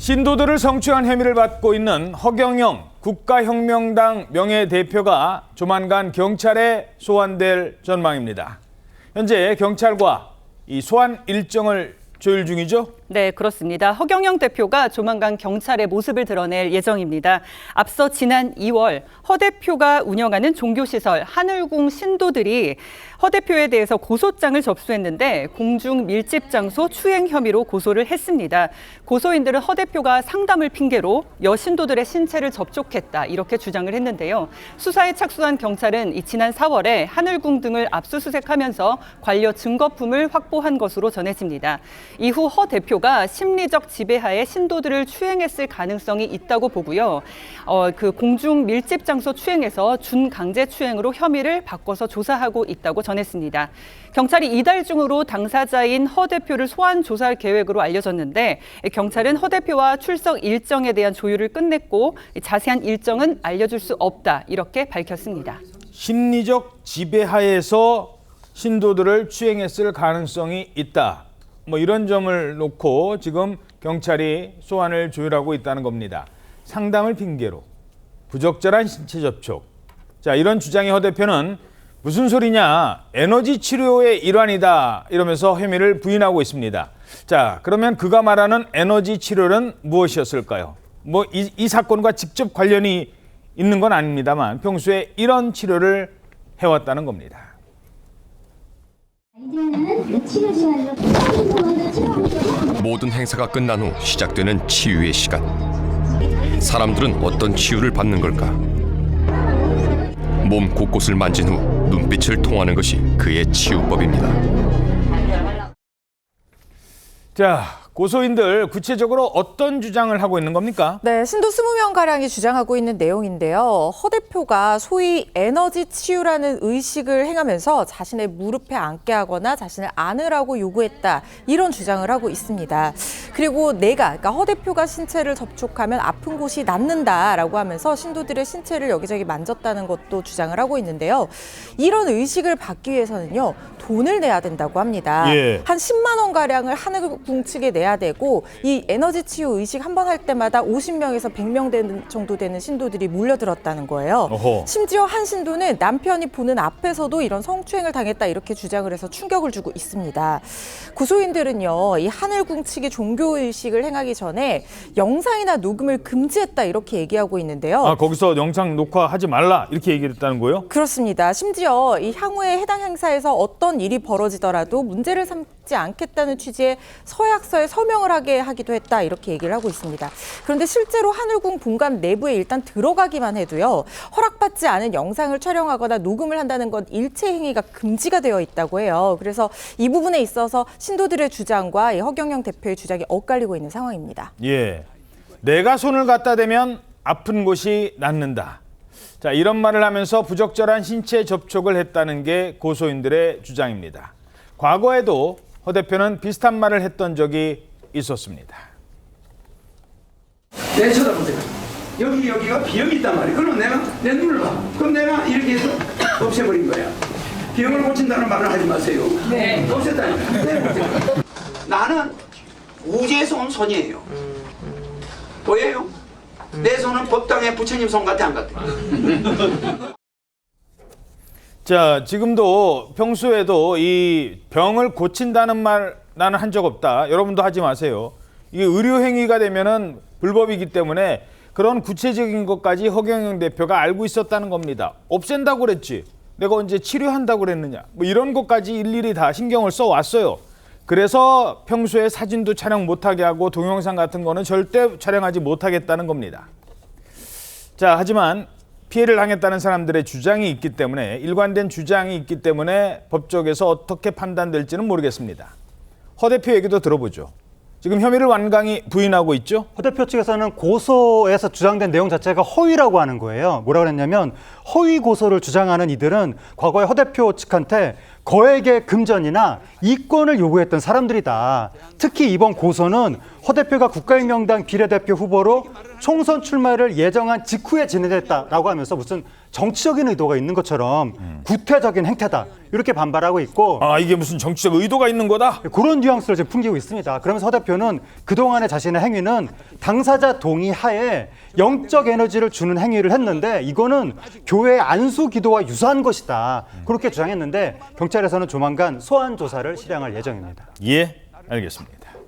신도들을 성추한 혐의를 받고 있는 허경영 국가혁명당 명예대표가 조만간 경찰에 소환될 전망입니다. 현재 경찰과 이 소환 일정을 조율 중이죠? 네, 그렇습니다. 허경영 대표가 조만간 경찰의 모습을 드러낼 예정입니다. 앞서 지난 2월 허 대표가 운영하는 종교시설 하늘궁 신도들이 허 대표에 대해서 고소장을 접수했는데 공중 밀집 장소 추행 혐의로 고소를 했습니다. 고소인들은 허 대표가 상담을 핑계로 여신도들의 신체를 접촉했다 이렇게 주장을 했는데요. 수사에 착수한 경찰은 지난 4월에 하늘궁 등을 압수수색하면서 관련 증거품을 확보한 것으로 전해집니다. 이후 허 대표가 심리적 지배하에 신도들을 추행했을 가능성이 있다고 보고요. 그 공중 밀집 장소 추행에서 준강제 추행으로 혐의를 바꿔서 조사하고 있다고 전했습니다. 경찰이 이달 중으로 당사자인 허 대표를 소환 조사할 계획으로 알려졌는데 경찰은 허 대표와 출석 일정에 대한 조율을 끝냈고 자세한 일정은 알려줄 수 없다 이렇게 밝혔습니다. 심리적 지배하에서 신도들을 추행했을 가능성이 있다. 이런 점을 놓고 지금 경찰이 소환을 조율하고 있다는 겁니다. 상담을 핑계로 부적절한 신체 접촉. 자, 이런 주장의 허 대표는 무슨 소리냐? 에너지 치료의 일환이다. 이러면서 혐의를 부인하고 있습니다. 자, 그러면 그가 말하는 에너지 치료는 무엇이었을까요? 이 사건과 직접 관련이 있는 건 아닙니다만 평소에 이런 치료를 해왔다는 겁니다. 모든 행사가 끝난 후 시작되는 치유의 시간. 사람들은 어떤 치유를 받는 걸까? 몸 곳곳을 만진 후 눈빛을 통하는 것이 그의 치유법입니다. 자, 고소인들 구체적으로 어떤 주장을 하고 있는 겁니까? 네, 신도 20명가량이 주장하고 있는 내용인데요. 허 대표가 소위 에너지 치유라는 의식을 행하면서 자신의 무릎에 앉게 하거나 자신을 안으라고 요구했다. 이런 주장을 하고 있습니다. 그리고 그러니까 허 대표가 신체를 접촉하면 아픈 곳이 낫는다라고 하면서 신도들의 신체를 여기저기 만졌다는 것도 주장을 하고 있는데요. 이런 의식을 받기 위해서는요. 돈을 내야 된다고 합니다. 예. 한 10만 원가량을 하늘궁 측에 내야 되고 이 에너지 치유 의식 한 번 할 때마다 50명에서 100명 정도 되는 신도들이 몰려들었다는 거예요. 어허. 심지어 한 신도는 남편이 보는 앞에서도 이런 성추행을 당했다 이렇게 주장을 해서 충격을 주고 있습니다. 고소인들은요. 이 하늘궁 측이 종교 의식을 행하기 전에 영상이나 녹음을 금지했다 이렇게 얘기하고 있는데요. 아, 거기서 영상 녹화하지 말라 이렇게 얘기했다는 거예요? 그렇습니다. 심지어 이 향후에 해당 행사에서 어떤 일이 벌어지더라도 문제를 삼지 않겠다는 취지의 서약서에 서명을 하게 하기도 했다 이렇게 얘기를 하고 있습니다. 그런데 실제로 하늘궁 본관 내부에 일단 들어가기만 해도요. 허락받지 않은 영상을 촬영하거나 녹음을 한다는 건 일체 행위가 금지가 되어 있다고 해요. 그래서 이 부분에 있어서 신도들의 주장과 이 허경영 대표의 주장이 엇갈리고 있는 상황입니다. 예, 내가 손을 갖다 대면 아픈 곳이 낫는다. 자, 이런 말을 하면서 부적절한 신체 접촉을 했다는 게 고소인들의 주장입니다. 과거에도 허 대표는 비슷한 말을 했던 적이 있었습니다. 내 쳐다보세요. 여기가 비염이 있단 말이에요. 그럼 내가 내 눈을 봐. 그럼 내가 이렇게 해서 없애버린 거야. 비염을 고친다는 말을 하지 마세요. 네. 없앴다니까. 네, 나는 우주에서 온 손이에요. 보여요? 내 손은 법당의 부처님 손 같아 안 같아? 자, 지금도 평소에도 이 병을 고친다는 말 나는 한 적 없다. 여러분도 하지 마세요. 이게 의료행위가 되면은 불법이기 때문에 그런 구체적인 것까지 허경영 대표가 알고 있었다는 겁니다. 없앤다고 그랬지. 내가 언제 치료한다고 그랬느냐. 이런 것까지 일일이 다 신경을 써왔어요. 그래서 평소에 사진도 촬영 못하게 하고 동영상 같은 거는 절대 촬영하지 못하겠다는 겁니다. 자, 하지만 피해를 당했다는 사람들의 주장이 있기 때문에 일관된 주장이 있기 때문에 법적에서 어떻게 판단될지는 모르겠습니다. 허 대표 얘기도 들어보죠. 지금 혐의를 완강히 부인하고 있죠. 허 대표 측에서는 고소에서 주장된 내용 자체가 허위라고 하는 거예요. 뭐라고 그랬냐면 허위 고소를 주장하는 이들은 과거에 허 대표 측한테 거액의 금전이나 이권을 요구했던 사람들이다. 특히 이번 고소는 허 대표가 국가혁명당 비례대표 후보로 총선 출마를 예정한 직후에 진행됐다라고 하면서 무슨 정치적인 의도가 있는 것처럼 구태적인 행태다 이렇게 반발하고 있고 아, 이게 무슨 정치적 의도가 있는 거다? 그런 뉘앙스를 지금 풍기고 있습니다. 그러면서 허 대표는 그동안의 자신의 행위는 당사자 동의 하에 영적 에너지를 주는 행위를 했는데 이거는 교회 안수 기도와 유사한 것이다. 그렇게 주장했는데 경찰에서는 조만간 소환 조사를 실행할 예정입니다. 예, 알겠습니다.